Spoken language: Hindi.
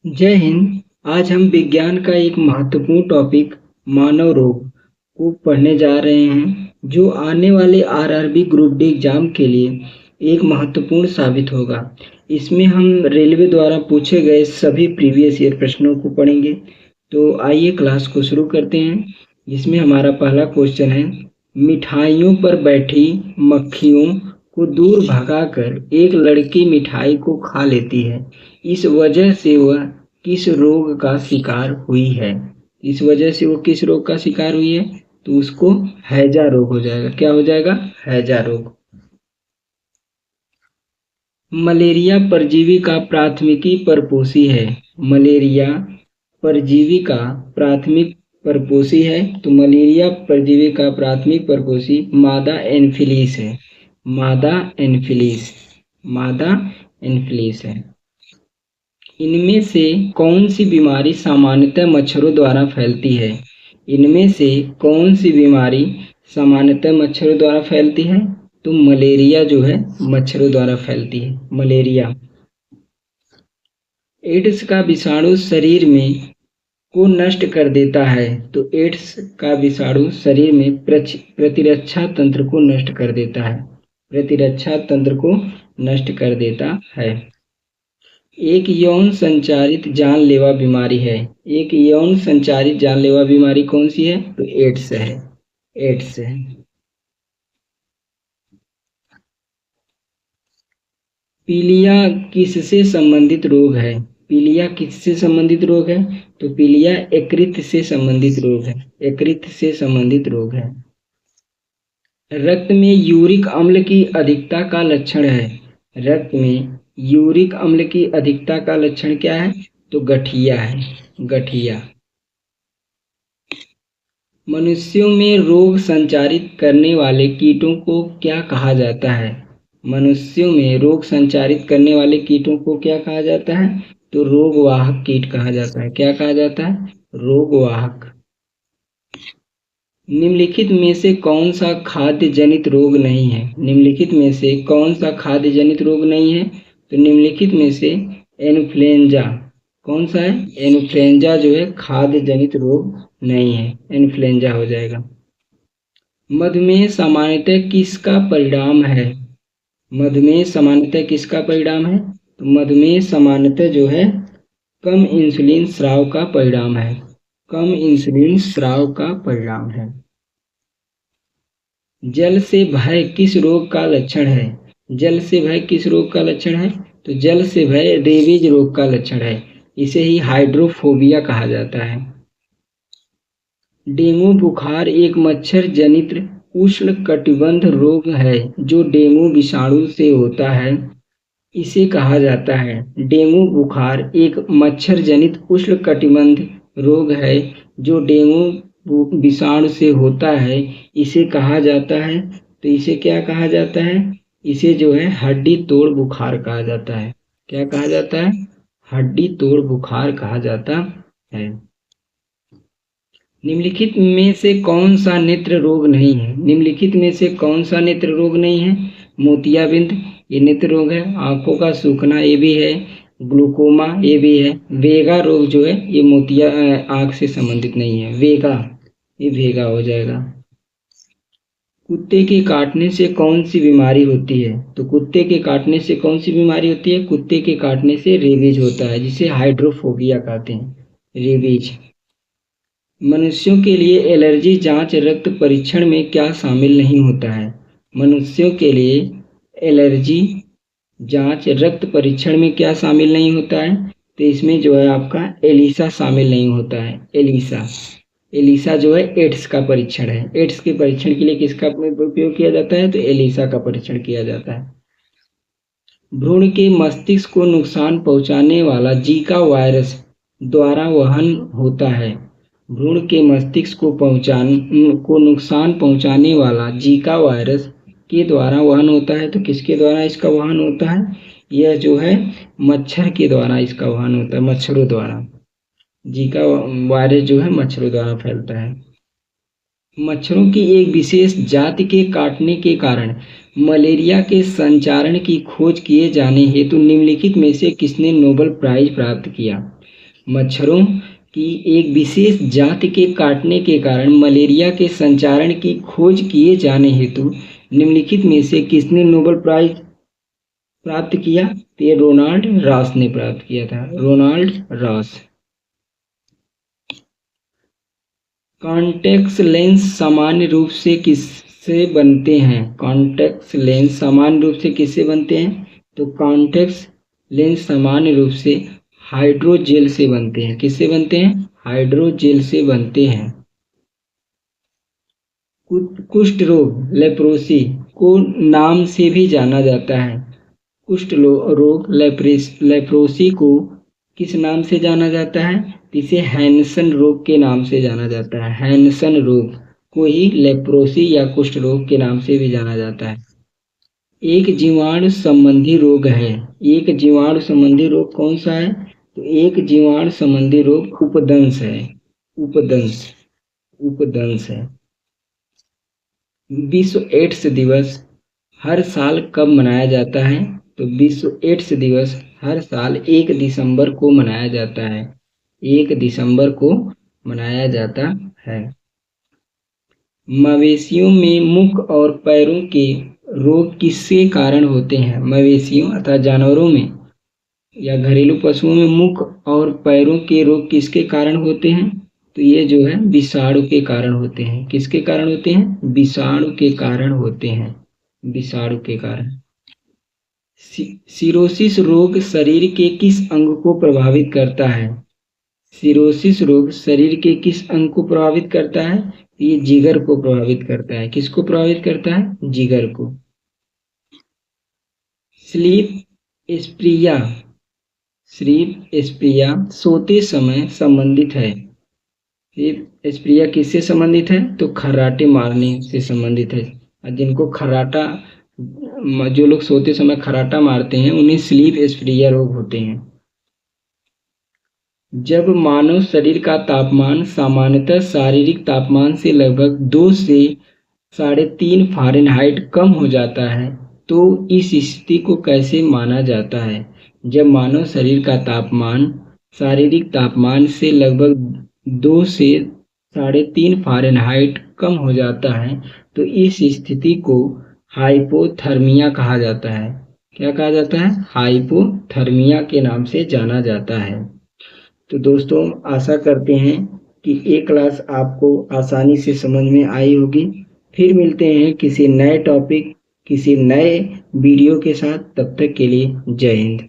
जय हिंद। आज हम विज्ञान का एक महत्वपूर्ण टॉपिक मानव रोग को पढ़ने जा रहे हैं, जो आने वाले आरआरबी ग्रुप डी एग्जाम के लिए एक महत्वपूर्ण साबित होगा। इसमें हम रेलवे द्वारा पूछे गए सभी प्रीवियस ईयर प्रश्नों को पढ़ेंगे। तो आइए क्लास को शुरू करते हैं। जिसमें हमारा पहला क्वेश्चन है, मिठाइयों पर बैठी मक्खियों को दूर भगाकर एक लड़की मिठाई को खा लेती है। इस वजह से वह किस रोग का शिकार हुई है? इस वजह से वो किस रोग का शिकार हुई है? तो उसको हैजा रोग हो जाएगा। क्या हो जाएगा? हैजा रोग। मलेरिया परजीवी का प्राथमिकी परपोषी है। मलेरिया परजीवी का प्राथमिक परपोषी है, तो मलेरिया परजीवी का प्राथमिक परपोषी मादा एनफिलीस है। मादा एनफिलीस। मादा एनफिलीस है। इनमें से कौन सी बीमारी सामान्यतः मच्छरों द्वारा फैलती है? इनमें से कौन सी बीमारी सामान्यतः मच्छरों द्वारा फैलती है? तो मलेरिया जो है मच्छरों द्वारा फैलती है। मलेरिया। एड्स का विषाणु शरीर में को नष्ट कर देता है, तो एड्स का विषाणु शरीर में प्रतिरक्षा तंत्र को नष्ट कर देता है। प्रतिरक्षा तंत्र को नष्ट कर देता है। एक यौन संचारित जानलेवा बीमारी है। एक यौन संचारित जानलेवा बीमारी कौन सी है? तो एड्स है। एड्स है। पीलिया किससे संबंधित रोग है? पीलिया किससे संबंधित रोग है? तो पीलिया यकृत से संबंधित रोग है। यकृत से संबंधित रोग है। रक्त में यूरिक अम्ल की अधिकता का लक्षण है। रक्त में यूरिक अम्ल की अधिकता का लक्षण क्या है? तो गठिया है। गठिया। मनुष्यों में रोग संचारित करने वाले कीटों को क्या कहा जाता है? मनुष्यों में रोग संचारित करने वाले कीटों को क्या कहा जाता है? तो रोगवाहक कीट कहा जाता है। क्या कहा जाता है? रोगवाहक। निम्नलिखित में से कौन सा खाद्य जनित रोग नहीं है? निम्नलिखित में से कौन सा खाद्य जनित रोग नहीं है? तो निम्नलिखित में से इन्फ्लुएंजा कौन सा है? इन्फ्लुएंजा जो है खाद्य जनित रोग नहीं है। इन्फ्लुएंजा हो जाएगा। मधुमेह सामान्यतः किसका परिणाम है? मधुमेह सामान्यतः किसका परिणाम है? तो मधुमेह सामान्यतः जो है कम इंसुलिन स्राव का परिणाम है। कम इंसुलिन स्राव का परिणाम है। जल से भय किस रोग का लक्षण है? जल से भय किस रोग का लक्षण है? तो जल से भय रेबीज रोग का लक्षण है। इसे ही हाइड्रोफोबिया कहा जाता है। डेंगू बुखार एक मच्छर जनित उष्णकटिबंध रोग है जो डेंगू विषाणु से होता है। इसे कहा जाता है। डेंगू बुखार एक मच्छर जनित उष्णकटिबंध रोग है जो डेंगू विषाणु से होता है। इसे कहा जाता है, तो इसे क्या कहा जाता है? इसे जो है हड्डी तोड़ बुखार कहा जाता है। क्या कहा जाता है? हड्डी तोड़ बुखार कहा जाता है। निम्नलिखित में से कौन सा नेत्र रोग नहीं है? निम्नलिखित में से कौन सा नेत्र रोग नहीं है? मोतियाबिंद ये नेत्र रोग है। आंखों का सूखना ये भी है। ग्लूकोमा ये भी है। वेगा रोग जो है ये मोतिया आंख से संबंधित नहीं है। वेगा ये वेगा हो जाएगा। कुत्ते के काटने से कौन सी बीमारी होती है? तो कुत्ते के काटने से कौन सी बीमारी होती है? कुत्ते के काटने से रेबीज होता है, जिसे हाइड्रोफोबिया कहते हैं। रेबीज। मनुष्यों के लिए एलर्जी जांच रक्त परीक्षण में क्या शामिल नहीं होता है? मनुष्यों के लिए एलर्जी जांच रक्त परीक्षण में क्या शामिल नहीं होता है? तो इसमें जो है आपका एलिसा शामिल नहीं होता है। एलिसा। एलिसा जो है एड्स का परीक्षण है। एड्स के परीक्षण के लिए किसका उपयोग किया जाता है? तो एलिसा का परीक्षण किया जाता है। भ्रूण के मस्तिष्क को नुकसान पहुंचाने वाला जीका वायरस द्वारा वहन होता है। भ्रूण के मस्तिष्क को नुकसान पहुंचाने वाला जीका वायरस के द्वारा वहन होता है। तो किसके द्वारा इसका वहन होता है? यह जो है मच्छर के द्वारा इसका वहन होता है। मच्छरों द्वारा। जीका वायरस जो है मच्छरों द्वारा फैलता है। मच्छरों की एक विशेष जाति के काटने के कारण मलेरिया के संचारण की खोज किए जाने हेतु निम्नलिखित में से किसने नोबेल प्राइज प्राप्त किया? मच्छरों की एक विशेष जाति के काटने के कारण मलेरिया के संचारण की खोज किए जाने हेतु निम्नलिखित में से किसने नोबेल प्राइज प्राप्त किया? तो ये रोनाल्ड रॉस ने प्राप्त किया था, रोनाल्ड रॉस। कॉन्टेक्ट लेंस सामान्य रूप से किससे बनते हैं? कॉन्टेक्ट लेंस सामान्य रूप से किससे बनते हैं? तो कॉन्टेक्ट लेंस सामान्य रूप से हाइड्रोजेल से बनते हैं। किससे बनते हैं? हाइड्रोजेल से बनते हैं। कुष्ठ रोग लेप्रोसी को नाम से भी जाना जाता है। कुष्ठ रोग लेप्रोसी को किस नाम से जाना जाता है? इसे हैंसन रोग के नाम से जाना जाता है। हैंसन रोग को ही लेप्रोसी या कुष्ठ रोग के नाम से भी जाना जाता है। एक जीवाणु संबंधी रोग है। एक जीवाणु संबंधी रोग कौन सा है? तो एक जीवाणु संबंधी रोग उपदंश है। उपदंश उपदंश है। विश्व एड्स दिवस हर साल कब मनाया जाता है? तो विश्व एड्स दिवस हर साल 1 दिसंबर को मनाया जाता है। 1 दिसंबर को मनाया जाता है। मवेशियों में मुख और पैरों के रोग किसके कारण होते हैं? मवेशियों अर्थात जानवरों में या घरेलू पशुओं में मुख और पैरों के रोग किसके कारण होते हैं? तो ये जो है विषाणु के कारण होते हैं। किसके कारण होते हैं? विषाणु के कारण होते हैं। विषाणु के कारण। सिरोसिस रोग शरीर के किस अंग को प्रभावित करता है? सिरोसिस रोग शरीर के किस अंग को प्रभावित करता है? ये जिगर को प्रभावित करता है। किसको प्रभावित करता है? जिगर को। स्लीप स्प्रिया सोते समय संबंधित है। स्लीप स्प्रिया किससे संबंधित है? तो खर्राटे मारने से संबंधित है। जिनको खर्राटा, जो लोग सोते समय खर्राटा मारते हैं उन्हें स्लीप स्प्रिया रोग होते हैं। जब मानव शरीर का तापमान सामान्यतः शारीरिक तापमान से लगभग 2 से 3.5 फ़ारेनहाइट कम हो जाता है तो इस स्थिति को कैसे माना जाता है? जब मानव शरीर का तापमान शारीरिक तापमान से लगभग 2 से 3.5 फ़ारेनहाइट कम हो जाता है तो इस स्थिति को हाइपोथर्मिया कहा जाता है। क्या कहा जाता है? हाइपोथर्मिया के नाम से जाना जाता है। तो दोस्तों आशा करते हैं कि ये क्लास आपको आसानी से समझ में आई होगी। फिर मिलते हैं किसी नए टॉपिक, किसी नए वीडियो के साथ। तब तक के लिए जय हिंद।